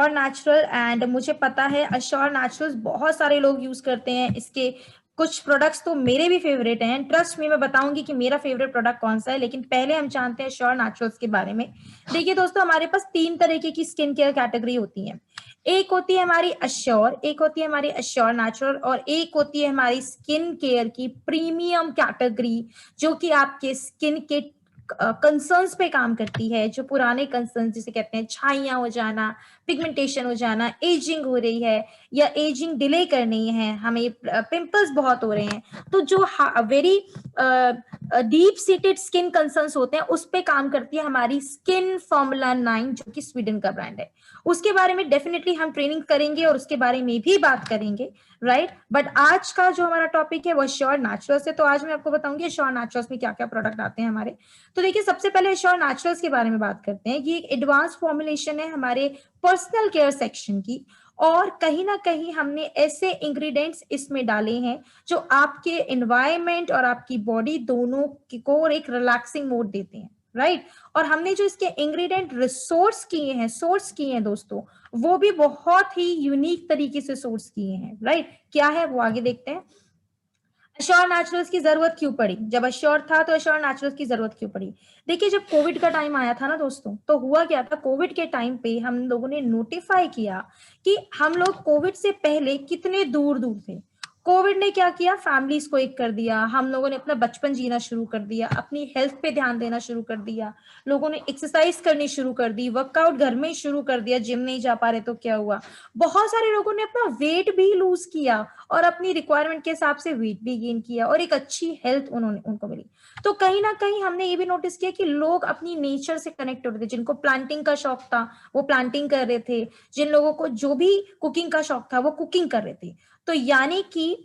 Assure natural and मुझे पता है अश्योर नेचुरल्स बहुत सारे लोग यूज करते हैं। इसके कुछ प्रोडक्ट्स तो मेरे भी फेवरेट हैं, ट्रस्ट मी मैं बताऊंगी कि मेरा फेवरेट प्रोडक्ट कौन सा है, लेकिन पहले हम जानते हैं अश्योर नेचुरल्स के बारे में। देखिए दोस्तों, हमारे पास 3 तरीके की स्किन केयर कैटेगरी होती है। एक होती है हमारी अश्योर, एक होती है हमारी अश्योर नेचुरल, और एक होती है हमारी स्किन केयर की प्रीमियम कैटेगरी, जो कि आपके स्किन के कंसर्न्स पे काम करती है। जो पुराने कंसर्न जिसे कहते हैं छाइयां हो जाना, पिगमेंटेशन हो जाना, एजिंग हो रही है या एजिंग डिले करनी है, हमें पिंपल्स बहुत हो रहे हैं, तो जो very deep seated skin concerns होते हैं उस पे काम करती है हमारी स्किन फॉर्मूला 9, जो कि स्वीडन का ब्रांड है। उसके बारे में डेफिनेटली हम ट्रेनिंग करेंगे और उसके बारे में भी बात करेंगे, राइट। बट आज का जो हमारा टॉपिक है वो श्योर नेचुरल्स है, तो आज मैं आपको बताऊंगी श्योर नेचुरल्स में क्या क्या प्रोडक्ट आते हैं हमारे। तो देखिए, सबसे पहले श्योर नेचुरल्स के बारे में बात करते हैं। ये एक एडवांस फॉर्मुलेशन है हमारे पर्सनल केयर सेक्शन की, और कहीं ना कहीं हमने ऐसे इंग्रेडिएंट्स इसमें डाले हैं जो आपके एनवायरनमेंट और आपकी बॉडी दोनों को एक रिलैक्सिंग मोड देते हैं, राइट। और हमने जो इसके इंग्रेडिएंट सोर्स किए हैं दोस्तों, वो भी बहुत ही यूनिक तरीके से सोर्स किए हैं, राइट। क्या है वो आगे देखते हैं। अश्योर नेचुरल्स की जरूरत क्यों पड़ी? जब अश्योर था तो अश्योर नेचुरल्स की जरूरत क्यों पड़ी? देखिए, जब कोविड का टाइम आया था ना दोस्तों, तो हुआ क्या था, कोविड के टाइम पे हम लोगों ने नोटिफाई किया कि हम लोग कोविड से पहले कितने दूर दूर थे। कोविड ने क्या किया, फैमिलीज को एक कर दिया, हम लोगों ने अपना बचपन जीना शुरू कर दिया, अपनी हेल्थ पे ध्यान देना शुरू कर दिया, लोगों ने एक्सरसाइज करनी शुरू कर दी, वर्कआउट घर में ही शुरू कर दिया, जिम नहीं जा पा रहे तो क्या हुआ, बहुत सारे लोगों ने अपना वेट भी लूज किया और अपनी रिक्वायरमेंट के हिसाब से वेट भी गेन किया और एक अच्छी हेल्थ उनको मिली। तो कहीं ना कहीं हमने ये भी नोटिस किया कि लोग अपनी नेचर से कनेक्ट हो रहे थे। जिनको प्लांटिंग का शौक था वो प्लांटिंग कर रहे थे, जिन लोगों को जो भी कुकिंग का शौक था वो कुकिंग कर रहे थे। तो यानी कि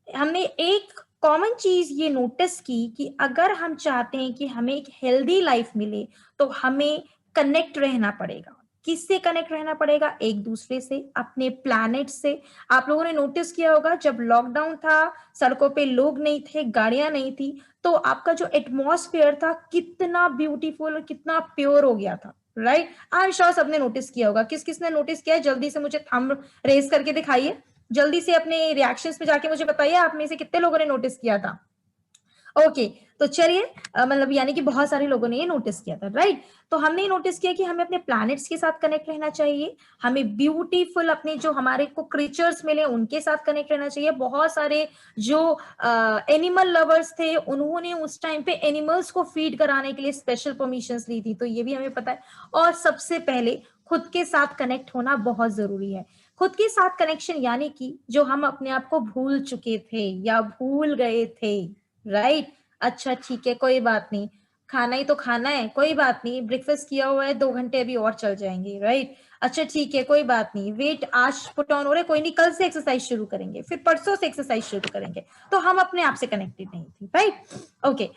हमने एक कॉमन चीज ये नोटिस की कि अगर हम चाहते हैं कि हमें एक हेल्दी लाइफ मिले तो हमें कनेक्ट रहना पड़ेगा। किससे कनेक्ट रहना पड़ेगा? एक दूसरे से, अपने प्लैनेट से। आप लोगों ने नोटिस किया होगा, जब लॉकडाउन था, सड़कों पे लोग नहीं थे, गाड़ियां नहीं थी, तो आपका जो एटमॉस्फेयर था कितना ब्यूटीफुल और कितना प्योर हो गया था, राइट। आई एम श्योर सबने नोटिस किया होगा। किस किसने नोटिस किया है? जल्दी से मुझे थंब रेज करके दिखाइए, जल्दी से अपने रिएक्शंस पे जाके मुझे बताइए आप में से कितने लोगों ने नोटिस किया था। ओके, तो चलिए, मतलब यानी कि बहुत सारे लोगों ने ये नोटिस किया था, राइट। तो हमने ये नोटिस किया कि हमें अपने प्लैनेट्स के साथ कनेक्ट रहना चाहिए, हमें ब्यूटीफुल अपने जो हमारे को क्रीचर्स मिले उनके साथ कनेक्ट रहना चाहिए। बहुत सारे जो एनिमल लवर्स थे उन्होंने उस टाइम पे एनिमल्स को फीड कराने के लिए स्पेशल परमिशंस ली थी, तो ये भी हमें पता है। और सबसे पहले खुद के साथ कनेक्ट होना बहुत जरूरी है। खुद के साथ कनेक्शन यानी कि जो हम अपने आप को भूल चुके थे या भूल गए थे, राइट। अच्छा ठीक है, कोई बात नहीं, खाना ही तो खाना है, कोई बात नहीं, ब्रेकफास्ट किया हुआ है, 2 घंटे अभी और चल जाएंगे, राइट। अच्छा ठीक है, कोई बात नहीं, वेट आज पुट ऑन हो रहा है, कोई नहीं, कल से एक्सरसाइज शुरू करेंगे, फिर परसों से एक्सरसाइज शुरू करेंगे। तो हम अपने आप से कनेक्टेड नहीं थे, राइट। ओके,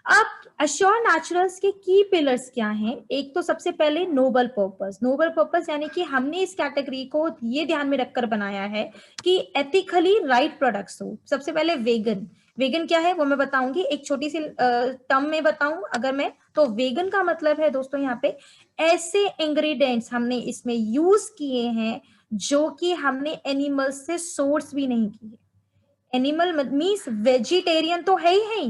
अब अश्योर नेचुरल्स के की पिलर्स क्या हैं? एक तो सबसे पहले नोबल पर्पस। नोबल पर्पस यानी कि हमने इस कैटेगरी को ये ध्यान में रखकर बनाया है कि एथिकली राइट प्रोडक्ट्स हो। सबसे पहले वेगन। वेगन क्या है वो मैं बताऊंगी, एक छोटी सी टर्म में बताऊं अगर मैं, तो वेगन का मतलब है दोस्तों यहाँ पे ऐसे इंग्रेडिएंट्स हमने इसमें यूज किए हैं जो कि हमने एनिमल से सोर्स भी नहीं किए। एनिमल मीन्स वेजिटेरियन तो है ही,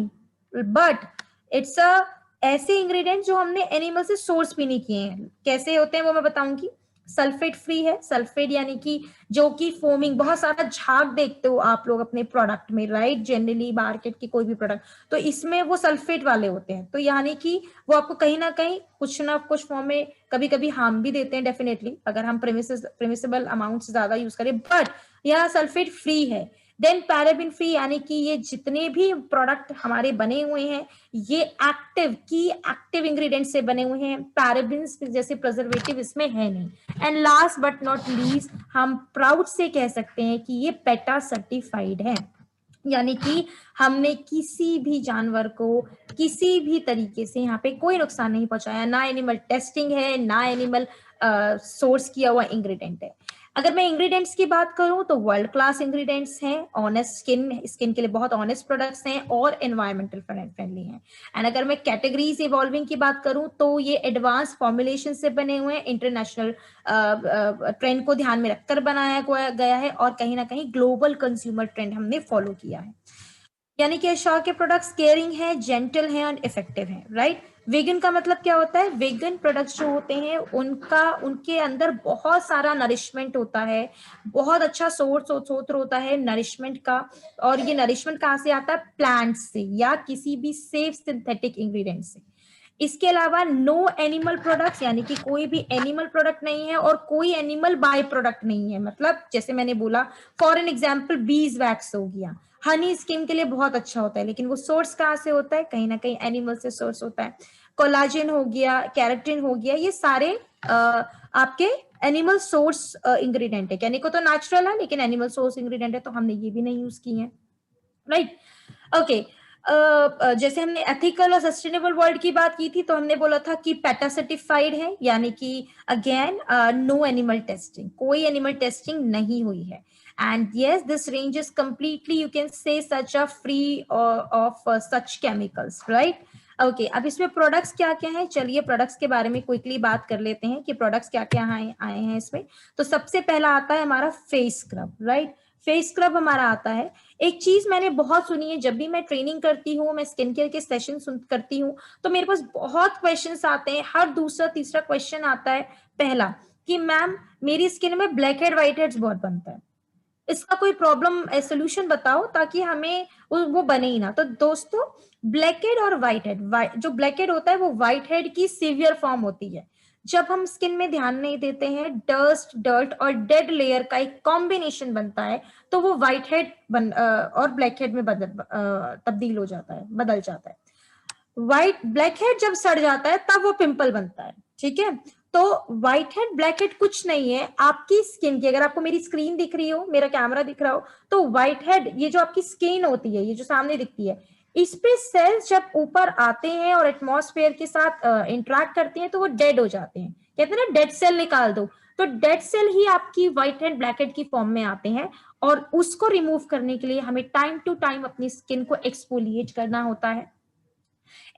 बट इट्स अ ऐसे इंग्रेडिएंट जो हमने एनिमल से सोर्स भी नहीं किए हैं। कैसे होते हैं वो मैं बताऊंगी। सल्फेट फ्री है। सल्फेट यानी कि जो कि फोमिंग, बहुत सारा झाग देखते हो आप लोग अपने प्रोडक्ट में, राइट, जनरली मार्केट की कोई भी प्रोडक्ट, तो इसमें वो सल्फेट वाले होते हैं। तो यानी कि वो आपको कहीं ना कहीं कुछ ना कुछ फॉर्म में कभी कभी हार्म भी देते हैं, डेफिनेटली, अगर हम प्रेमिसेबल अमाउंट से ज्यादा यूज करें, बट यह सल्फेट फ्री है। देन पैराबिन फ्री, यानी कि ये जितने भी प्रोडक्ट हमारे बने हुए हैं ये एक्टिव इंग्रेडिएंट से बने हुए हैं, पैराबिन्स जैसे प्रिजर्वेटिव इसमें है नहीं। And last but not least, हम प्राउड से कह सकते हैं कि ये पेटा सर्टिफाइड है, यानी कि हमने किसी भी जानवर को किसी भी तरीके से यहाँ पे कोई नुकसान नहीं पहुंचाया, ना एनिमल टेस्टिंग है, ना एनिमल सोर्स किया हुआ इंग्रेडिएंट है। अगर मैं इंग्रेडिएंट्स की बात करूं तो वर्ल्ड क्लास इंग्रेडिएंट्स हैं, ऑनेस्ट स्किन के लिए बहुत ऑनेस्ट प्रोडक्ट्स हैं और एनवायरमेंटल फ्रेंडली हैं। एंड अगर मैं कैटेगरीज इवॉल्विंग की बात करूं तो ये एडवांस फॉर्मुलेशन से बने हुए हैं, इंटरनेशनल ट्रेंड को ध्यान में रखकर बनाया गया है और कहीं ना कहीं ग्लोबल कंज्यूमर ट्रेंड हमने फॉलो किया है। यानी कि एश्योर के प्रोडक्ट्स केयरिंग है, जेंटल हैं और इफेक्टिव हैं, राइट। वेगन का मतलब क्या होता है? वेगन प्रोडक्ट्स जो होते हैं उनके अंदर बहुत सारा नरिशमेंट होता है, बहुत अच्छा सोर्स होता है नरिशमेंट का। और ये नरिशमेंट कहाँ से आता है? प्लांट्स से या किसी भी सेफ सिंथेटिक इंग्रेडिएंट से। इसके अलावा नो एनिमल प्रोडक्ट्स, यानी कि कोई भी एनिमल प्रोडक्ट नहीं है और कोई एनिमल बाय प्रोडक्ट नहीं है। मतलब जैसे मैंने बोला, for an example bees wax हो गया, हनी स्किन के लिए बहुत अच्छा होता है, लेकिन वो सोर्स कहाँ से होता है? कहीं ना कहीं एनिमल से सोर्स होता है। कोलाजन हो गया, केराटिन हो गया, ये सारे आपके एनिमल सोर्स इंग्रेडिएंट है। कहने को तो नेचुरल है लेकिन एनिमल सोर्स इंग्रेडिएंट है, तो हमने ये भी नहीं यूज की है, राइट। ओके, जैसे हमने एथिकल और सस्टेनेबल वर्ल्ड की बात की थी तो हमने बोला था कि पेटा सर्टिफाइड है, यानी कि अगेन नो एनिमल टेस्टिंग, कोई एनिमल टेस्टिंग नहीं हुई है। And yes, this range is completely you can say such a free of such chemicals, right. Okay, अब इसमें प्रोडक्ट्स क्या क्या हैं, चलिए प्रोडक्ट्स के बारे में क्विकली बात कर लेते हैं कि प्रोडक्ट्स क्या क्या आए हैं इसमें। तो सबसे पहला आता है हमारा face scrub, right. Face scrub हमारा आता है। एक चीज मैंने बहुत सुनी है, जब भी मैं ट्रेनिंग करती हूँ, मैं स्किन केयर के सेशन करती हूँ, तो मेरे पास बहुत क्वेश्चंस आते हैं। हर दूसरा तीसरा क्वेश्चन आता है पहला कि मैम मेरी स्किन में ब्लैक हेड व्हाइट हेड्स बहुत बनता है, इसका कोई प्रॉब्लम सोल्यूशन बताओ ताकि हमें वो बने ही ना। तो दोस्तों, ब्लैक हेड और व्हाइट हेड, जो ब्लैक हेड होता है वो व्हाइट हेड की सीवियर फॉर्म होती है। जब हम स्किन में ध्यान नहीं देते हैं, डस्ट डर्ट और डेड लेयर का एक कॉम्बिनेशन बनता है, तो वो व्हाइट हेड और ब्लैक हेड में तब्दील हो जाता है, बदल जाता है। ब्लैक हेड जब सड़ जाता है तब वो पिंपल बनता है, ठीक है। तो व्हाइट हेड ब्लैक हेड कुछ नहीं है, आपकी स्किन की, अगर आपको मेरी स्क्रीन दिख रही हो, मेरा कैमरा दिख रहा हो, तो व्हाइट हेड, ये जो आपकी स्किन होती है, ये जो सामने दिखती है, इस पे सेल्स जब ऊपर आते हैं और एटमॉस्फेयर के साथ इंटरेक्ट करते हैं तो वो डेड हो जाते हैं। कहते हैं ना, डेड सेल निकाल दो, तो डेड सेल ही आपकी व्हाइट हेड ब्लैक हेड की फॉर्म में आते हैं। और उसको रिमूव करने के लिए हमें टाइम टू टाइम अपनी स्किन को एक्सफोलिएट करना होता है।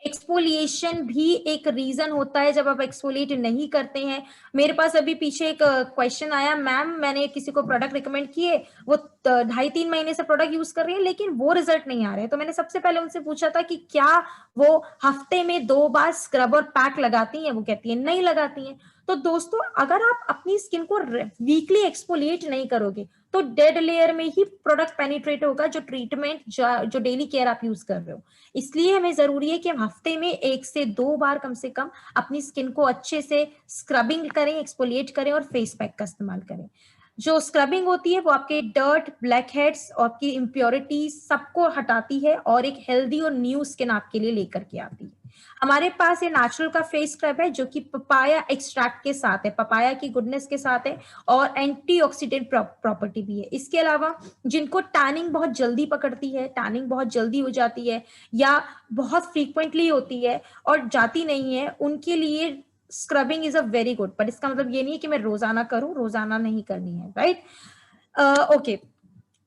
एक्सफोलिएशन भी एक रीजन होता है जब आप एक्सफोलिएट नहीं करते हैं। मेरे पास अभी पीछे एक क्वेश्चन आया, मैम मैंने किसी को प्रोडक्ट रिकमेंड किए, वो 2.5-3 महीने से प्रोडक्ट यूज कर रही है लेकिन वो रिजल्ट नहीं आ रहे। तो मैंने सबसे पहले उनसे पूछा था कि क्या वो हफ्ते में 2 बार स्क्रब और पैक लगाती हैं? वो कहती है नहीं लगाती हैं। तो दोस्तों, अगर आप अपनी स्किन को वीकली एक्सफोलिएट नहीं करोगे तो डेड लेयर में ही प्रोडक्ट पेनिट्रेट होगा, जो ट्रीटमेंट जो डेली केयर आप यूज कर रहे हो। इसलिए हमें जरूरी है कि हम हफ्ते में 1 से 2 बार कम से कम अपनी स्किन को अच्छे से स्क्रबिंग करें, एक्सफोलिएट करें और फेस पैक का इस्तेमाल करें। जो स्क्रबिंग होती है वो आपके डर्ट, ब्लैक हेड्स और आपकी इम्प्योरिटीज सबको हटाती है और एक हेल्दी और न्यू स्किन आपके लिए लेकर के आती है। हमारे पास ये नेचुरल का फेस स्क्रब है जो कि पपाया एक्सट्रैक्ट के साथ है, पपाया की गुडनेस के साथ है और एंटीऑक्सीडेंट प्रॉपर्टी भी है। इसके अलावा जिनको टैनिंग बहुत जल्दी पकड़ती है, टैनिंग बहुत जल्दी हो जाती है या बहुत फ्रीक्वेंटली होती है और जाती नहीं है, उनके लिए scrubbing is a very good. पर इसका मतलब ये नहीं है कि मैं रोजाना करूं, रोजाना नहीं करनी है, राइट। ओके,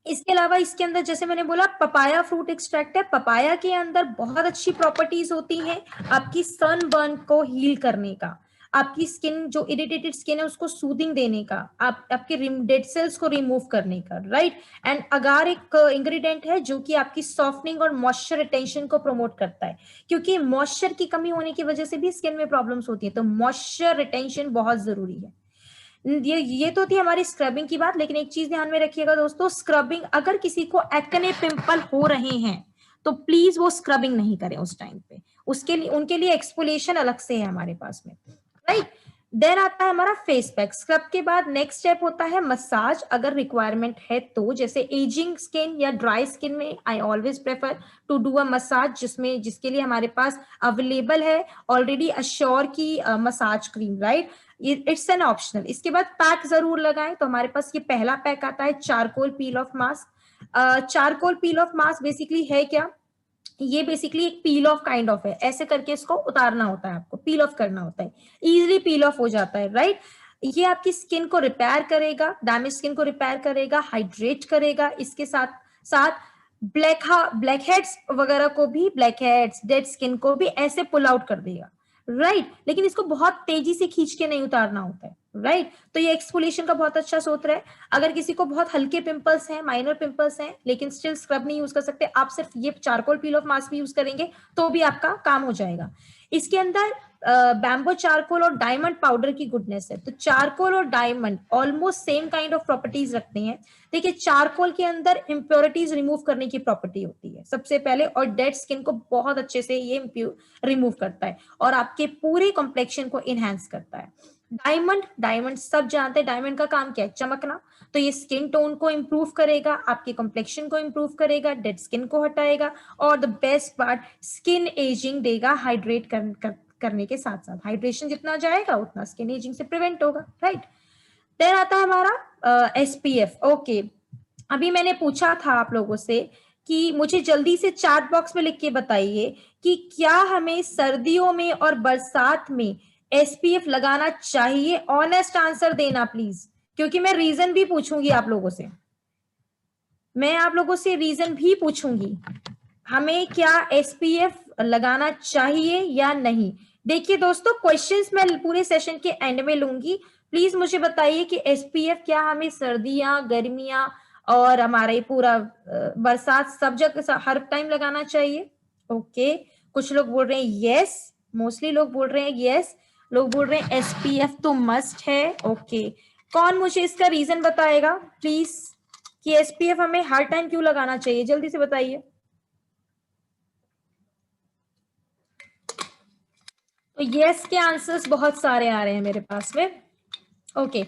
इसके अलावा इसके अंदर जैसे मैंने बोला पपाया फ्रूट एक्सट्रैक्ट है, पपाया के अंदर बहुत अच्छी प्रॉपर्टीज होती हैं आपकी सनबर्न को हील करने का, आपकी स्किन जो इरिटेटेड स्किन है उसको सूदिंग देने का, आपके डेड सेल्स को रिमूव करने का, राइट। एंड अगार एक इंग्रेडिएंट है जो कि आपकी सॉफ्टनिंग और मॉइस्चर रिटेंशन को प्रमोट करता है, क्योंकि मॉइस्चर की कमी होने की वजह से भी स्किन में प्रॉब्लम्स होती है, तो मॉइस्चर रिटेंशन बहुत जरूरी है। ये तो थी हमारी स्क्रबिंग की बात, लेकिन एक चीज ध्यान में रखिएगा दोस्तों, स्क्रबिंग अगर किसी को एक्ने पिंपल हो रहे हैं तो प्लीज वो स्क्रबिंग नहीं करें उस टाइम पे, उसके लिए उनके लिए एक्सफोलिएशन अलग से है हमारे पास में, राइट। देन आता है हमारा फेस पैक। स्क्रब के बाद नेक्स्ट स्टेप होता है मसाज, अगर रिक्वायरमेंट है तो। जैसे एजिंग स्किन या ड्राई स्किन में I always prefer to do a massage, जिसके लिए हमारे पास अवेलेबल है ऑलरेडी अश्योर की massage cream, right. It's an optional. इसके बाद पैक जरूर लगाएं, तो हमारे पास ये पहला पैक आता है charcoal peel of mask. Charcoal peel of mask basically है क्या? ये बेसिकली एक पील ऑफ काइंड ऑफ है, ऐसे करके इसको उतारना होता है, आपको पील ऑफ करना होता है, इजीली पील ऑफ हो जाता है, राइट। ये आपकी स्किन को रिपेयर करेगा, डैमेज स्किन को रिपेयर करेगा, हाइड्रेट करेगा, इसके साथ साथ ब्लैक हेड्स वगैरह को भी, ब्लैक हेड्स, डेड स्किन को भी ऐसे पुल आउट कर देगा, राइट। लेकिन इसको बहुत तेजी से खींच के नहीं उतारना होता है, राइट। तो ये एक्सफोलिएशन का बहुत अच्छा सूत्र है। अगर किसी को बहुत हल्के पिंपल्स हैं, माइनर पिंपल्स हैं, लेकिन स्टिल स्क्रब नहीं यूज कर सकते, आप सिर्फ ये चारकोल पील ऑफ मास्क भी यूज करेंगे तो भी आपका काम हो जाएगा। इसके अंदर बैम्बो चारकोल और डायमंड पाउडर की गुडनेस है। तो चारकोल और diamond almost same kind of properties रखते हैं। देखिए, चारकोल के अंदर इंप्योरिटीज रिमूव करने की प्रॉपर्टी होती है सबसे पहले, और डेड स्किन को बहुत अच्छे से ये रिमूव करता है और आपके पूरे कॉम्प्लेक्शन को इनहेंस करता है। डायमंड सब जानते हैं, डायमंड का काम क्या है? चमकना। तो ये स्किन टोन को इंप्रूव करेगा, आपके कॉम्प्लेक्शन को इंप्रूव करेगा, डेड स्किन को हटाएगा, और the best part, skin ageing देगा, हाइड्रेट करने के साथ साथ। हाइड्रेशन जितना जाएगा उतना स्किन एजिंग से प्रिवेंट होगा, राइट। देन आता है हमारा एसपीएफ। ओके, अभी मैंने पूछा था आप लोगों से कि मुझे जल्दी से चैट बॉक्स में लिख के बताइए कि क्या हमें सर्दियों में और बरसात में एसपीएफ लगाना चाहिए। ऑनेस्ट आंसर देना प्लीज, क्योंकि मैं रीजन भी पूछूंगी आप लोगों से, मैं आप लोगों से रीजन भी पूछूंगी हमें क्या एसपीएफ लगाना चाहिए या नहीं। देखिए दोस्तों, क्वेश्चंस मैं पूरे सेशन के एंड में लूंगी। प्लीज मुझे बताइए कि एसपीएफ क्या हमें सर्दियां, गर्मियां और हमारे पूरा बरसात सब जगह हर टाइम लगाना चाहिए। ओके, कुछ लोग बोल रहे हैं यस, मोस्टली लोग बोल रहे हैं यस, लोग बोल रहे हैं एसपीएफ तो मस्ट है। ओके, कौन मुझे इसका रीजन बताएगा प्लीज कि एसपीएफ हमें हर टाइम क्यों लगाना चाहिए, जल्दी से बताइए। तो यस के आंसर्स बहुत सारे आ रहे हैं मेरे पास में। ओके,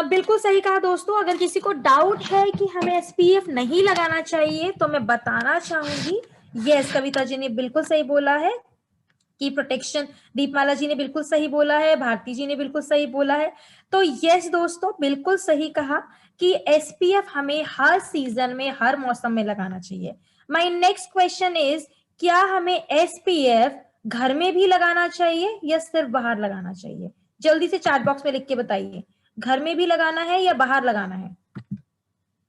बिल्कुल सही कहा दोस्तों। अगर किसी को डाउट है कि हमें एसपीएफ नहीं लगाना चाहिए तो मैं बताना चाहूंगी, यस, कविता जी ने बिल्कुल सही बोला है कि प्रोटेक्शन, दीपमाला जी ने बिल्कुल सही बोला है, भारती जी ने बिल्कुल सही बोला है। तो यस दोस्तों, बिल्कुल सही कहा कि एसपीएफ हमें हर सीजन में, हर मौसम में लगाना चाहिए। माय नेक्स्ट क्वेश्चन इज, क्या हमें एसपीएफ घर में भी लगाना चाहिए या सिर्फ बाहर लगाना चाहिए? जल्दी से चैट बॉक्स में लिख के बताइए, घर में भी लगाना है या बाहर लगाना है?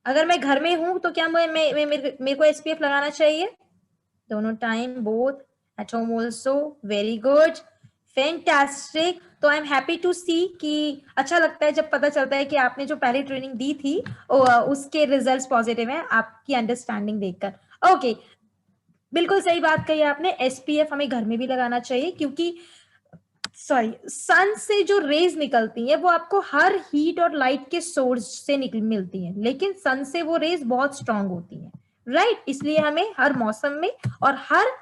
अगर मैं घर में हूं तो क्या मेरे को एसपीएफ लगाना चाहिए? दोनों time, both, at home also, very good, fantastic. तो आई एम हैप्पी टू सी कि अच्छा लगता है जब पता चलता है कि आपने जो पहली ट्रेनिंग दी थी उसके रिजल्ट्स पॉजिटिव हैं आपकी अंडरस्टैंडिंग देखकर। ओके, बिल्कुल सही बात कही आपने, एसपीएफ हमें घर में भी लगाना चाहिए क्योंकि सन से जो रेज निकलती हैं वो आपको हर हीट और लाइट के सोर्स से मिलती हैं, लेकिन सन से वो रेज बहुत स्ट्रांग होती हैं, राइट। इसलिए हमें हर मौसम में और हर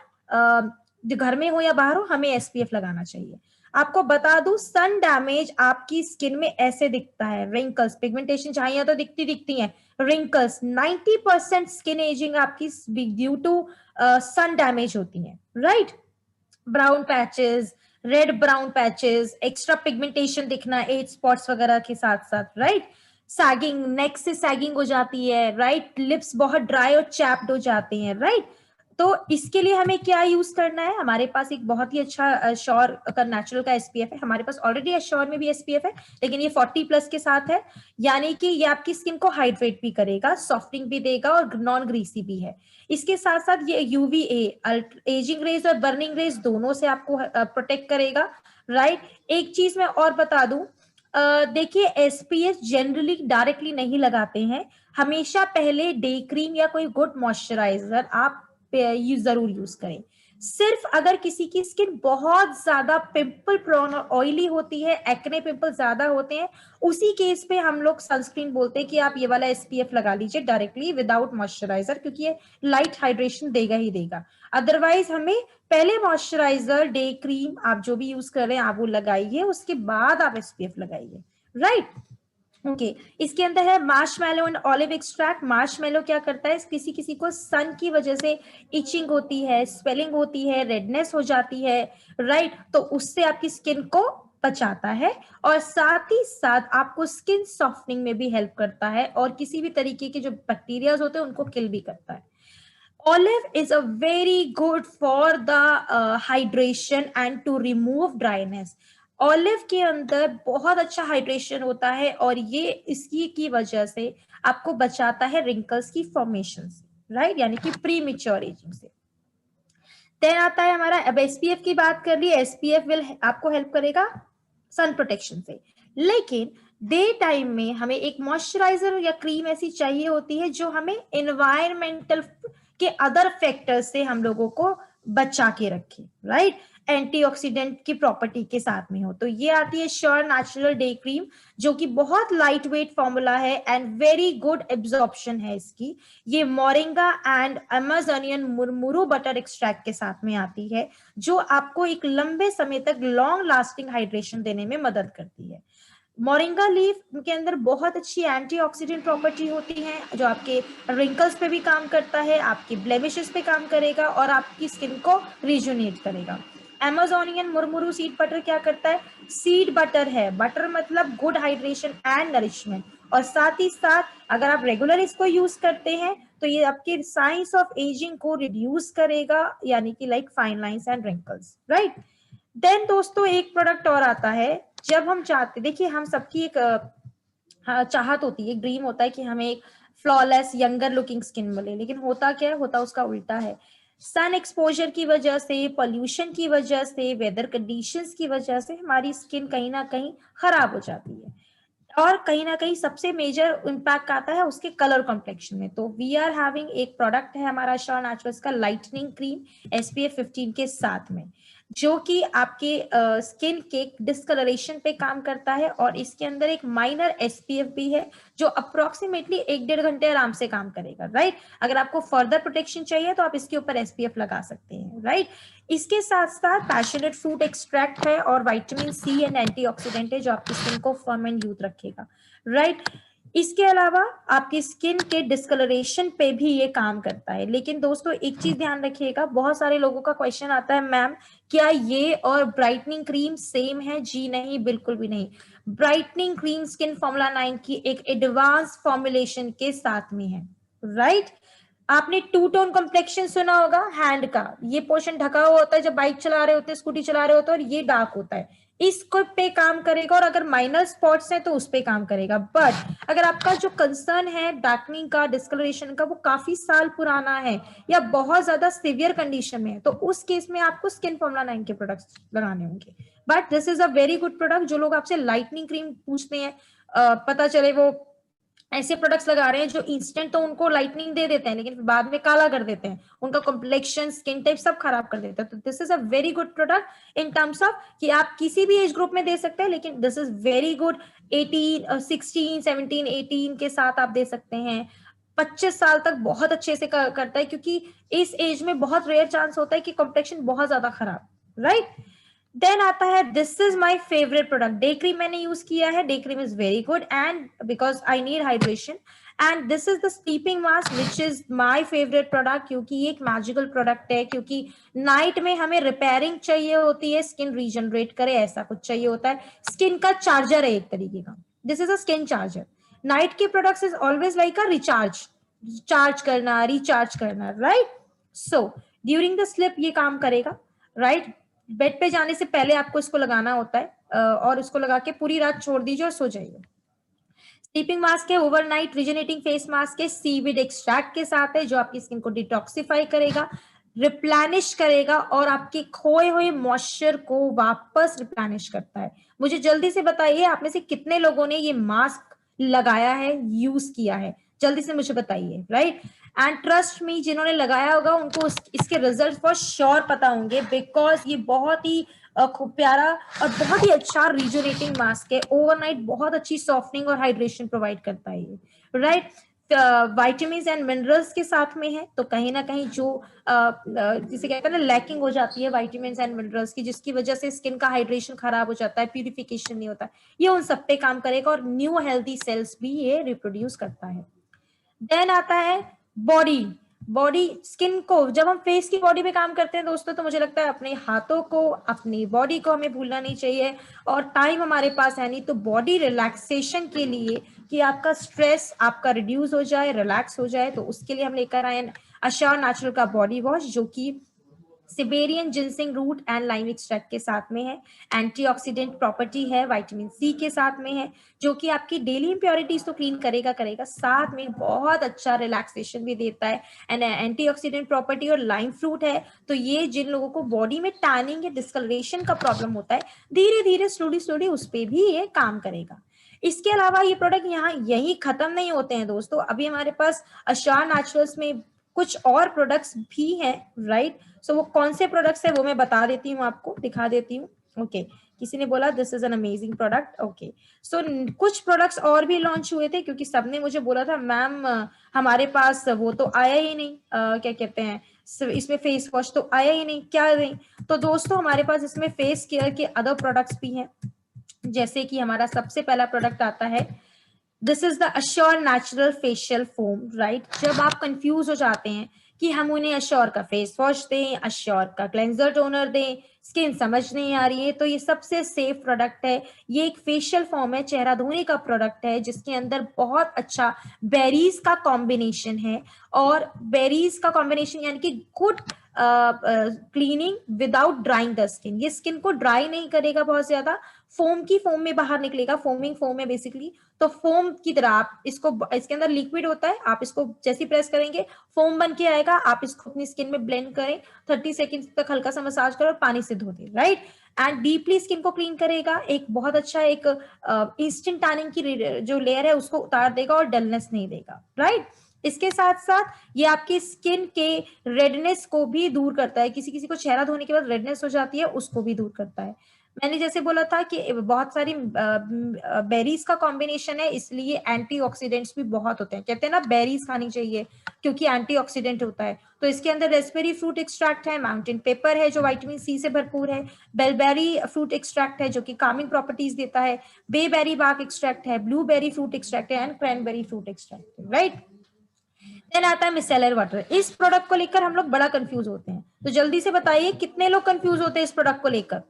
जो घर में हो या बाहर हो, हमें एसपीएफ लगाना चाहिए। आपको बता दूं, सन डैमेज आपकी स्किन में ऐसे दिखता है, रिंकल्स, पिगमेंटेशन चाहिए तो दिखती हैं, रिंकल्स, 90% स्किन एजिंग आपकी ड्यू टू सन डैमेज होती है, right. Brown patches, red brown patches, extra pigmentation दिखना एज स्पॉट्स वगैरह के साथ साथ, राइट। सैगिंग, नेक से सैगिंग हो जाती है, राइट। लिप्स बहुत ड्राई और चैप्ड हो जाते हैं, राइट। तो इसके लिए हमें क्या यूज करना है? हमारे पास एक बहुत ही अच्छा श्योर का नेचुरल का एसपीएफ है, हमारे पास ऑलरेडी एश्योर में भी एसपीएफ है, लेकिन ये 40+ के साथ है, यानी कि ये आपकी स्किन को हाइड्रेट भी करेगा, सॉफ्टिंग भी देगा और नॉन ग्रीसी भी है। इसके साथ साथ ये यूवीए, एजिंग रेज और बर्निंग रेज दोनों से आपको प्रोटेक्ट करेगा, राइट। एक चीज मैं और बता दूं, देखिए एसपीएफ जनरली डायरेक्टली नहीं लगाते हैं, हमेशा पहले डे क्रीम या कोई गुड मॉइस्चराइजर आप जरूर यूज करें। सिर्फ अगर किसी की स्किन बहुत ज्यादा पिंपल प्रोन और ऑयली होती है, एक्ने पिंपल ज्यादा होते हैं, उसी केस पे हम लोग सनस्क्रीन बोलते हैं कि आप ये वाला एसपीएफ लगा लीजिए डायरेक्टली विदाउट मॉइस्चराइजर, क्योंकि ये लाइट हाइड्रेशन देगा ही देगा। अदरवाइज हमें पहले मॉइस्चराइजर, डे क्रीम आप जो भी यूज कर रहे हैं आप वो लगाइए, उसके बाद आप एसपीएफ लगाइए, राइट। ओके, इसके अंदर है Marshmallow and olive extract. Marshmallow क्या करता है, किसी किसी को सन की वजह से इचिंग होती है, स्वेलिंग होती है, रेडनेस हो जाती है, राइट, तो उससे आपकी स्किन को बचाता है और साथ ही साथ आपको स्किन सॉफ्टनिंग में भी हेल्प करता है और किसी भी तरीके के जो बैक्टीरियाज होते हैं उनको किल भी करता है। Olive is a very good for the hydration and to remove dryness. Olive के अंदर बहुत अच्छा हाइड्रेशन होता है और ये इसकी की वजह से आपको बचाता है रिंकल्स की फॉर्मेशन से, राइट, यानी कि प्री मेच्योर एजिंग से। देन आता है हमारा, अब एसपीएफ की बात कर ली, एसपीएफ विल आपको हेल्प करेगा सन प्रोटेक्शन से, लेकिन डे टाइम में हमें एक मॉइस्चराइजर या क्रीम ऐसी चाहिए होती है जो हमें एनवायरमेंटल के अदर फैक्टर से हम लोगों को बचा के रखे, राइट, एंटीऑक्सीडेंट की प्रॉपर्टी के साथ में हो। तो ये आती है श्योर नेचुरल डे क्रीम, जो कि बहुत लाइट वेट फॉर्मूला है एंड वेरी गुड एब्जॉर्प्शन है इसकी। ये moringa and Amazonian murumuru butter extract के साथ में आती है, जो आपको एक लंबे समय तक लॉन्ग लास्टिंग हाइड्रेशन देने में मदद करती है। मोरिंगा लीफ के अंदर बहुत अच्छी एंटीऑक्सीडेंट प्रॉपर्टी होती है, जो आपके रिंकल्स पे भी काम करता है, आपकी ब्लेमिशेस पे काम करेगा और आपकी स्किन को रिजुनेट करेगा। अमेजोनियन मुरमुरू सीड बटर क्या करता है? सीड बटर है, बटर मतलब गुड हाइड्रेशन एंड नरिशमेंट, और साथ ही साथ अगर आप रेगुलर इसको यूज करते हैं तो ये आपके साइंस ऑफ एजिंग को रिड्यूस करेगा, यानी कि like fine lines and wrinkles, right. Then दोस्तों एक प्रोडक्ट और आता है, जब हम चाहते, देखिए हम सबकी एक चाहत होती है, ड्रीम होता है कि हमें एक फ्लॉलेस यंगर लुकिंग स्किन मिले, लेकिन होता क्या है, होता उसका उल्टा है। सन एक्सपोजर की वजह से, पॉल्यूशन की वजह से, वेदर कंडीशंस की वजह से हमारी स्किन कहीं ना कहीं खराब हो जाती है, और कहीं ना कहीं सबसे मेजर इम्पैक्ट आता है उसके कलर कॉम्प्लेक्शन में। तो वी आर हैविंग एक प्रोडक्ट है हमारा श्योर नेचुरल्स का लाइटनिंग क्रीम एसपीएफ 15 के साथ में, जो कि आपके स्किन के डिस्कलरेशन पे काम करता है, और इसके अंदर एक माइनर एसपीएफ भी है जो अप्रोक्सीमेटली 1-1.5 घंटे आराम से काम करेगा, राइट। अगर आपको फर्दर प्रोटेक्शन चाहिए तो आप इसके ऊपर एसपीएफ लगा सकते हैं, राइट। इसके साथ साथ पैशनेट फ्रूट एक्सट्रैक्ट है और विटामिन सी एंड एंटीऑक्सीडेंट है, जो आपकी स्किन को फर्म एंड यूथ रखेगा, राइट। इसके अलावा आपकी स्किन के डिस्कलरेशन पे भी ये काम करता है। लेकिन दोस्तों एक चीज ध्यान रखिएगा, बहुत सारे लोगों का क्वेश्चन आता है, मैम क्या ये और ब्राइटनिंग क्रीम सेम है? जी नहीं, बिल्कुल भी नहीं। ब्राइटनिंग क्रीम स्किन फॉर्मूला 9 की एक एडवांस फॉर्मुलेशन के साथ में है, राइट। आपने टू टोन कॉम्प्लेक्शन सुना होगा, हैंड का ये पोर्शन ढका हुआ होता है जब बाइक चला रहे होते हैं, स्कूटी चला रहे होते हैं, और ये डार्क होता है, इसको पे काम करेगा, और अगर माइनर स्पॉट्स हैं तो उस पे काम करेगा। बट अगर आपका जो कंसर्न है डार्कनिंग का, डिस्कलरेशन का, वो काफी साल पुराना है या बहुत ज्यादा सिवियर कंडीशन में है, तो उस केस में आपको स्किन फॉर्मूला 9 के प्रोडक्ट्स लगाने होंगे। But this is a very good product. जो लोग आपसे लाइटनिंग क्रीम पूछते हैं, पता चले वो ऐसे प्रोडक्ट्स लगा रहे हैं जो इंस्टेंट तो उनको लाइटनिंग दे देते हैं, लेकिन फिर बाद में काला कर देते हैं, उनका कॉम्प्लेक्शन, स्किन टाइप सब खराब कर देते हैं। तो this is a very good product in terms of कि आप किसी भी एज ग्रुप में दे सकते हैं, लेकिन दिस इज वेरी गुड 18, 16, 17, 18 के साथ आप दे सकते हैं। 25 साल तक बहुत अच्छे से करता है, क्योंकि इस एज में बहुत रेयर चांस होता है कि कॉम्प्लेक्शन बहुत ज्यादा खराब, राइट। देन आता है, this is my favourite product, day cream मैंने यूज किया है, day cream is very good and because I need hydration, and this is the sleeping mask which is my favourite product, क्योंकि ये एक magical product है, क्योंकि night में हमें रिपेयरिंग चाहिए होती है, स्किन रीजनरेट करे ऐसा कुछ चाहिए होता है, स्किन का चार्जर है एक तरीके का, this is a skin charger. Night के products is always like a recharge, charge करना, रिचार्ज करना, right. So during the sleep ये काम करेगा, राइट। बेड पे जाने से पहले आपको इसको लगाना होता है, और इसको लगा के पूरी रात छोड़ दीजिए और सो जाइए। स्लीपिंग मास्क है, ओवरनाइट रिजेनेटिंग फेस मास्क है, सीवीड एक्सट्रैक्ट के साथ है, जो आपकी स्किन को डिटॉक्सिफाई करेगा, रिप्लेनिश करेगा, और आपके खोए हुए मॉइस्चर को वापस रिप्लेनिश करता है। मुझे जल्दी से बताइए, आप में से कितने लोगों ने ये मास्क लगाया है, यूज किया है? जल्दी से मुझे बताइए, राइट। एंड ट्रस्ट मी, जिन्होंने लगाया होगा उनको इसके रिजल्ट फॉर श्योर पता होंगे, बिकॉज ये बहुत ही खूब प्यारा और बहुत ही अच्छा रिजुनेटिंग मास्क है, ओवरनाइट बहुत अच्छी सॉफ्टनिंग और हाइड्रेशन प्रोवाइड करता है ये, राइट। विटामिन्स एंड मिनरल्स के साथ में है, तो कहीं ना कहीं जो जिसे कहते हैं ना लैकिंग हो जाती है विटामिन्स एंड मिनरल्स की, जिसकी वजह से स्किन का हाइड्रेशन खराब हो जाता है, प्यूरिफिकेशन नहीं होता, ये उन सब पे काम करेगा, और न्यू हेल्दी सेल्स भी ये रिप्रोड्यूस करता है। देन आता है बॉडी। बॉडी स्किन को, जब हम फेस की बॉडी पे काम करते हैं दोस्तों, तो मुझे लगता है अपने हाथों को, अपनी बॉडी को हमें भूलना नहीं चाहिए, और टाइम हमारे पास है नहीं, तो बॉडी रिलैक्सेशन के लिए, कि आपका स्ट्रेस आपका रिड्यूस हो जाए, रिलैक्स हो जाए, तो उसके लिए हम लेकर आए अश्योर नेचुरल का बॉडी वॉश, जो कि Siberian ginseng root and lime extract के साथ में है, एंटीऑक्सीडेंट प्रॉपर्टी है, विटामिन सी के साथ में है, जो कि आपकी डेली इंप्योरिटीज तो क्लीन करेगा करेगा, साथ में बहुत अच्छा रिलैक्सेशन भी देता है, एंड एंटीऑक्सीडेंट प्रॉपर्टी और लाइम फ्रूट है, तो ये जिन लोगों को बॉडी में टैनिंग या डिस्कलरेशन का प्रॉब्लम होता है, धीरे धीरे स्लोली स्लोली उस पर भी ये काम करेगा। इसके अलावा ये प्रोडक्ट यहाँ यही खत्म नहीं होते हैं दोस्तों, अभी हमारे पास अश्योर नेचुरल्स में कुछ और प्रोडक्ट्स भी हैं, राइट। सो वो कौन से प्रोडक्ट्स है वो मैं बता देती हूँ, आपको दिखा देती हूँ। ओके, किसी ने बोला this is an amazing product. Okay, so कुछ प्रोडक्ट्स और भी लॉन्च हुए थे, क्योंकि सबने मुझे बोला था मैम हमारे पास वो तो आया ही नहीं, क्या कहते हैं इसमें फेस वॉश तो आया ही नहीं, क्या नहीं। तो दोस्तों हमारे पास इसमें फेस केयर के अदर प्रोडक्ट्स भी हैं, जैसे कि हमारा सबसे पहला प्रोडक्ट आता है, this is the assure natural facial foam, right. जब आप कंफ्यूज हो जाते हैं कि हम उन्हें अश्योर का फेस वॉश दें, अश्योर का क्लेंजर टोनर दें, स्किन समझ नहीं आ रही है, तो ये सबसे सेफ प्रोडक्ट है। ये एक फेशियल फॉर्म है, चेहरा धोने का प्रोडक्ट है, जिसके अंदर बहुत अच्छा बेरीज का कॉम्बिनेशन है, और बेरीज का कॉम्बिनेशन यानी कि good cleaning without drawing the skin, ये स्किन को ड्राई नहीं करेगा बहुत ज्यादा, फोम की फोम में बाहर निकलेगा, फोमिंग फोम है बेसिकली, तो फोम की तरह आप इसको, इसके अंदर लिक्विड होता है, आप इसको जैसे प्रेस करेंगे फोम बन के आएगा, आप इसको अपनी स्किन में ब्लेंड करें, 30 सेकंड तक हल्का सा मसाज करो और पानी से धो दें, राइट। एंड डीपली स्किन को क्लीन करेगा, एक बहुत अच्छा एक इंस्टेंट टैनिंग की जो लेयर है उसको उतार देगा और डलनेस नहीं देगा, राइट। इसके साथ साथ ये आपकी स्किन के रेडनेस को भी दूर करता है, किसी किसी को चेहरा धोने के बाद रेडनेस हो जाती है, उसको भी दूर करता है। मैंने जैसे बोला था कि बहुत सारी बेरीज का कॉम्बिनेशन है, इसलिए एंटीऑक्सीडेंट्स भी बहुत होते हैं, कहते हैं ना बेरीज खानी चाहिए क्योंकि एंटीऑक्सीडेंट होता है, तो इसके अंदर रेस्पबेरी फ्रूट एक्सट्रैक्ट है, माउंटेन पेपर है जो विटामिन सी से भरपूर है, बेलबेरी फ्रूट एक्सट्रैक्ट है जो कि कामिंग प्रॉपर्टीज देता है, बेबेरी बार्क एक्सट्रैक्ट है, ब्लूबेरी फ्रूट एक्सट्रैक्ट है, एंड क्रैनबेरी फ्रूट एक्सट्रैक्ट है, राइट। देन आता है मिसेलर वाटर, इस प्रोडक्ट को लेकर हम लोग बड़ा कंफ्यूज होते हैं, तो जल्दी से बताइए कितने लोग कंफ्यूज होते हैं इस प्रोडक्ट को लेकर।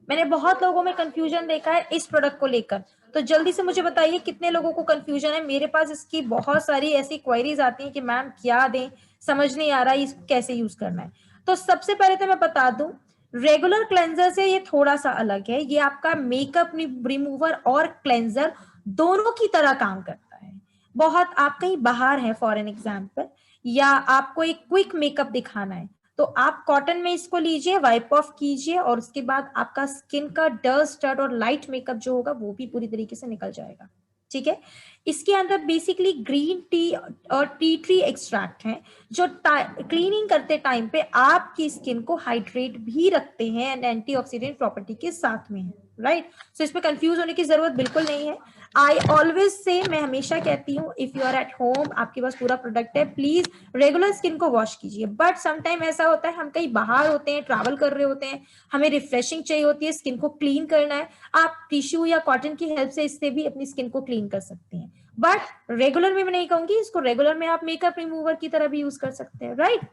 मैंने बहुत लोगों में कंफ्यूजन देखा है इस प्रोडक्ट को लेकर, तो जल्दी से मुझे बताइए कितने लोगों को कंफ्यूजन है। मेरे पास इसकी बहुत सारी ऐसी क्वेरीज आती हैं कि मैम क्या दें, समझ नहीं आ रहा है इसको कैसे यूज करना है। तो सबसे पहले तो मैं बता दूं, रेगुलर क्लेंजर से ये थोड़ा सा अलग है, ये आपका मेकअप रिमूवर और क्लेंजर दोनों की तरह काम करता है। बहुत आप कहीं बाहर है फॉर एन एग्जाम्पल, या आपको एक क्विक मेकअप दिखाना है, तो आप कॉटन में इसको लीजिए, वाइप ऑफ कीजिए, और उसके बाद आपका स्किन का डस्ट स्टर्ट और लाइट मेकअप जो होगा वो भी पूरी तरीके से निकल जाएगा, ठीक है। इसके अंदर बेसिकली ग्रीन टी और टी ट्री एक्सट्रैक्ट है, जो क्लीनिंग करते टाइम पे आपकी स्किन को हाइड्रेट भी रखते हैं एंड एंटीऑक्सीडेंट प्रॉपर्टी के साथ में है, राइट। सो इसमें कंफ्यूज होने की जरूरत बिल्कुल नहीं है। आई ऑलवेज से, मैं हमेशा कहती हूँ, if you are at home, आपके पास पूरा प्रोडक्ट है, प्लीज रेगुलर स्किन को वॉश कीजिए, बट समटाइम ऐसा होता है हम कहीं बाहर होते हैं, ट्रैवल कर रहे होते हैं, हमें रिफ्रेशिंग चाहिए होती है, स्किन को क्लीन करना है, आप टिश्यू या कॉटन की हेल्प से इससे भी अपनी स्किन को क्लीन कर सकते हैं, बट रेगुलर में मैं नहीं कहूंगी इसको, रेगुलर में आप मेकअप रिमूवर की तरह भी यूज कर सकते हैं, राइट।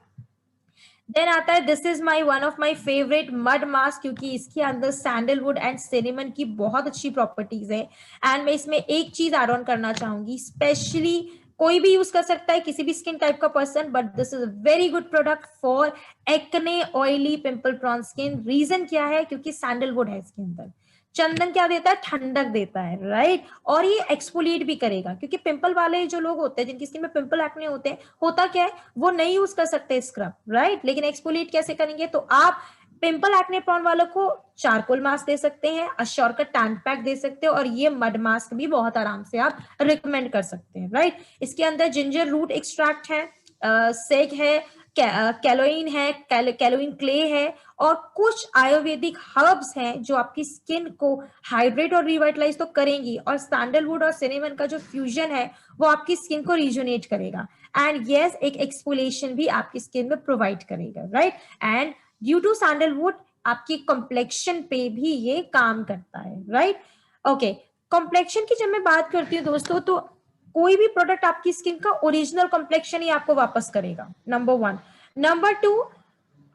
देन आता है, this is my one of my favourite mud mask, क्योंकि इसके अंदर सैंडलवुड एंड सिनेमन की बहुत अच्छी प्रॉपर्टीज है, एंड मैं इसमें एक चीज एड ऑन करना चाहूंगी, स्पेशली कोई भी यूज कर सकता है, किसी भी स्किन टाइप का person, but this is a very good product for acne, oily, pimple prone skin. Reason क्या है, क्योंकि सैंडलवुड है इसके अंदर, चंदन क्या देता है, ठंडक देता है, राइट, और ये एक्सफोलिएट भी करेगा, क्योंकि पिंपल वाले जो लोग होते हैं, जिनकी स्किन में पिंपल एक्ने होते हैं, होता क्या है, वो नहीं यूज कर सकते स्क्रब, राइट, लेकिन एक्सफोलिएट कैसे करेंगे, तो आप पिंपल एक्ने प्रॉन वालों को चारकोल मास्क दे सकते हैं, अश्योर का टैन पैक दे सकते हो, और ये मड मास्क भी बहुत आराम से आप रिकमेंड कर सकते हैं, राइट। इसके अंदर जिंजर रूट एक्सट्रैक्ट है, सेग है, कैलोइन है, कैलोइन क्ले है, और कुछ आयुर्वेदिक हर्ब्स हैं जो आपकी स्किन को हाइड्रेट और रिवाइटलाइज तो करेंगी, और सैंडलवुड और सिनेमन का जो फ्यूजन है वो आपकी स्किन को रिजुनेट करेगा, एंड यस एक एक्सफोलिएशन भी आपकी स्किन में प्रोवाइड करेगा, right. And due to sandalwood आपकी कॉम्प्लेक्शन पे भी ये काम करता है, राइट। ओके, कॉम्प्लेक्शन की जब मैं बात करती हूँ दोस्तों, तो कोई भी प्रोडक्ट आपकी स्किन का ओरिजिनल कॉम्प्लेक्शन ही आपको वापस करेगा, नंबर वन। नंबर टू,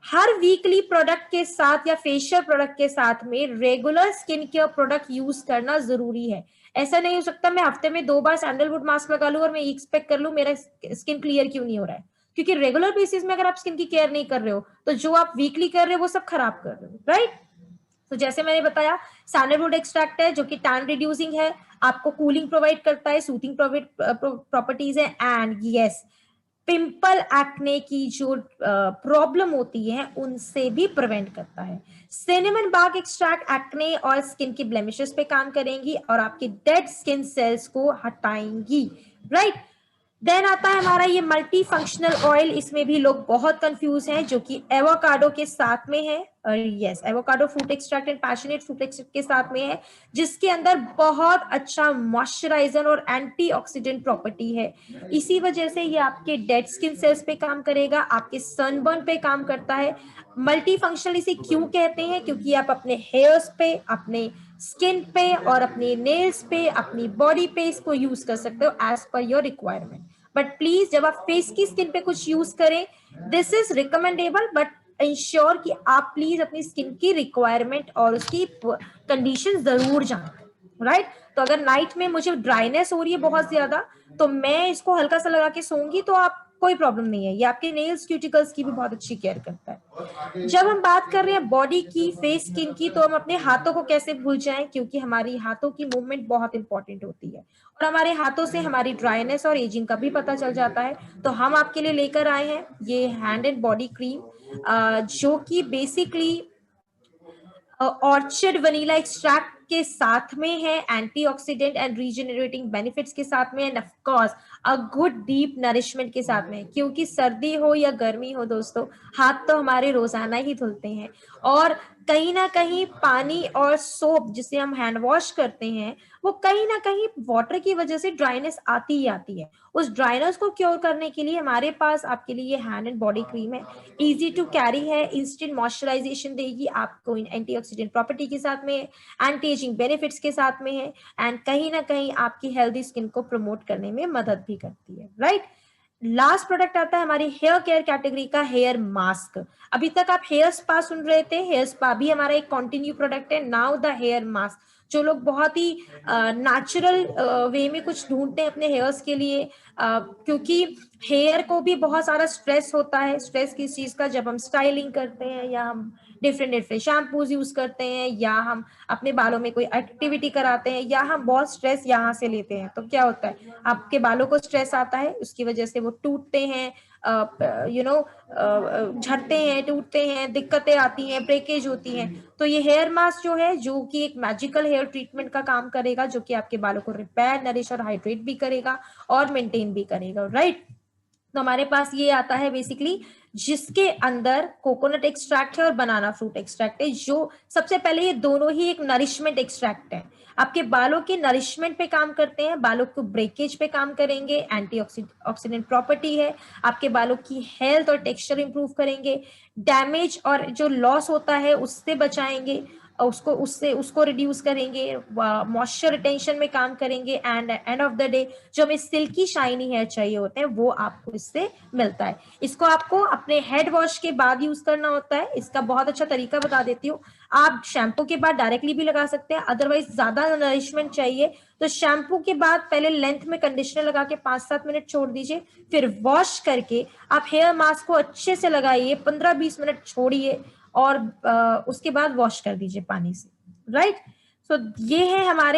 हर वीकली प्रोडक्ट के साथ या फेशियल प्रोडक्ट के साथ में regular skin care product use करना जरूरी है। ऐसा नहीं हो सकता मैं हफ्ते में 2 बार सैंडलवुड मास्क लगा लूं और मैं एक्सपेक्ट कर लूं मेरा स्किन क्लियर क्यों नहीं हो रहा है, क्योंकि रेगुलर बेसिस में अगर आप स्किन की केयर नहीं कर रहे हो तो जो आप वीकली कर रहे हो वो सब खराब कर रहे हो, राइट। तो जैसे मैंने बताया सैंडलवुड एक्सट्रैक्ट है जो कि टैन रिड्यूसिंग है, आपको कूलिंग प्रोवाइड करता है, सूथिंग प्रॉपर्टीज है, एंड यस पिंपल एक्ने की जो प्रॉब्लम होती है उनसे भी प्रिवेंट करता है। सिनेमन बार्क एक्सट्रैक्ट एक्ने और स्किन की ब्लेमिशेस पे काम करेंगी और आपके डेड स्किन सेल्स को हटाएंगी, राइट। देन आता है हमारा ये मल्टी फंक्शनल ऑयल, इसमें भी लोग बहुत कंफ्यूज हैं, जो कि एवोकाडो के साथ में है, और yes avocado fruit extract and passionate fruit extract के साथ में है, जिसके अंदर बहुत अच्छा मॉइस्चराइजर और एंटीऑक्सीडेंट प्रॉपर्टी है। इसी वजह से ये आपके डेड स्किन सेल्स पे काम करेगा, आपके सनबर्न पे काम करता है। मल्टी फंक्शनल इसे क्यों कहते हैं, क्योंकि आप अपने हेयर्स पे, अपने स्किन पे और अपने नेल्स पे, अपनी बॉडी पे इसको यूज कर सकते हो as per your requirement. But please जब आप फेस की स्किन पे कुछ यूज करें, this is recommendable, but ensure कि आप प्लीज अपनी स्किन की रिक्वायरमेंट और उसकी कंडीशन जरूर जानें, राइट। तो अगर नाइट में मुझे ड्राइनेस हो रही है बहुत ज्यादा तो मैं इसको हल्का सा लगा के सोऊंगी तो आप कोई प्रॉब्लम नहीं है, ये आपके नेल्स क्यूटिकल्स की भी बहुत अच्छी केयर करता है। जब हम बात कर रहे हैं बॉडी की, फेस स्किन की, तो हम अपने हाथों को कैसे भूल जाएं, क्योंकि हमारी हाथों की मूवमेंट बहुत इंपॉर्टेंट होती है और हमारे हाथों से हमारी ड्राइनेस और एजिंग का भी पता चल जाता है। तो हम आपके लिए लेकर आए हैं ये हैंड एंड बॉडी क्रीम, जो कि बेसिकली ऑर्चिड वनीला एक्सट्रैक्ट के साथ में है, एंटीऑक्सीडेंट एंड रीजनरेटिंग बेनिफिट्स के साथ में, end of course a good deep nourishment के साथ में, क्योंकि सर्दी हो या गर्मी हो दोस्तों, हाथ तो हमारे रोजाना ही धुलते हैं और कहीं ना कहीं पानी और सोप जिसे हम हैंड वॉश करते हैं वो कहीं ना कहीं वाटर की वजह से ड्राइनेस आती ही आती है। उस ड्राइनेस को क्योर करने के लिए हमारे पास आपके लिए हैंड एंड बॉडी क्रीम है, इजी टू कैरी है, इंस्टेंट मॉइस्चराइजेशन देगी आपको एंटीऑक्सीडेंट प्रॉपर्टी के साथ में, एंटी एजिंग बेनिफिट्स के साथ में है, एंड कहीं ना कहीं आपकी हेल्दी स्किन को प्रमोट करने में मदद भी करती है, राइट। लास्ट प्रोडक्ट आता है हमारी हेयर केयर कैटेगरी का हेयर मास्क। अभी तक आप हेयर स्पा सुन रहे थे, हेयर स्पा भी हमारा एक कंटिन्यू प्रोडक्ट है। नाउ द हेयर मास्क, जो लोग बहुत ही नेचुरल वे में कुछ ढूंढते हैं अपने हेयर्स के लिए, क्योंकि हेयर को भी बहुत सारा स्ट्रेस होता है। स्ट्रेस किस चीज का, जब हम स्टाइलिंग करते हैं या हम डिफरेंट डिफरेंट शैम्पूज यूज करते हैं या हम अपने बालों में कोई एक्टिविटी कराते हैं या हम बहुत स्ट्रेस यहाँ से लेते हैं, तो क्या होता है आपके बालों को स्ट्रेस आता है, उसकी वजह से वो टूटते हैं, झड़ते हैं, टूटते हैं, दिक्कतें आती हैं, ब्रेकेज होती हैं। तो ये हेयर मास्क जो है, जो कि एक मैजिकल हेयर ट्रीटमेंट का काम करेगा, जो कि आपके बालों को रिपेयर, नरिश और हाइड्रेट भी करेगा और मेंटेन भी करेगा, राइट। तो हमारे पास ये आता है बेसिकली, जिसके अंदर कोकोनट एक्सट्रैक्ट है और बनाना फ्रूट एक्सट्रैक्ट है, जो सबसे पहले ये दोनों ही एक नरिशमेंट एक्सट्रैक्ट है, आपके बालों के नरिशमेंट पे काम करते हैं, बालों को ब्रेकेज पे काम करेंगे, एंटीऑक्सीडेंट प्रॉपर्टी है, आपके बालों की हेल्थ और टेक्सचर इंप्रूव करेंगे, डैमेज और जो लॉस होता है उससे बचाएंगे, उसको रिड्यूस करेंगे, मॉइस्चर रिटेंशन में काम करेंगे, and end of the day जो हमें सिल्की शाइनी हेयर चाहिए होते हैं वो आपको इससे मिलता है। इसको आपको अपने हेड वॉश के बाद यूज करना होता है। इसका बहुत अच्छा तरीका बता देती हूँ, आप शैम्पू के बाद डायरेक्टली भी लगा सकते हैं, अदरवाइज ज्यादा नरिशमेंट चाहिए तो शैम्पू के बाद पहले लेंथ में कंडीशनर लगा के 5-7 मिनट छोड़ दीजिए, फिर वॉश करके आप हेयर मास्क को अच्छे से लगाइए, 15-20 मिनट छोड़िए और उसके बाद वॉश कर दीजिए पानी से, राइट। सो ये है हमारे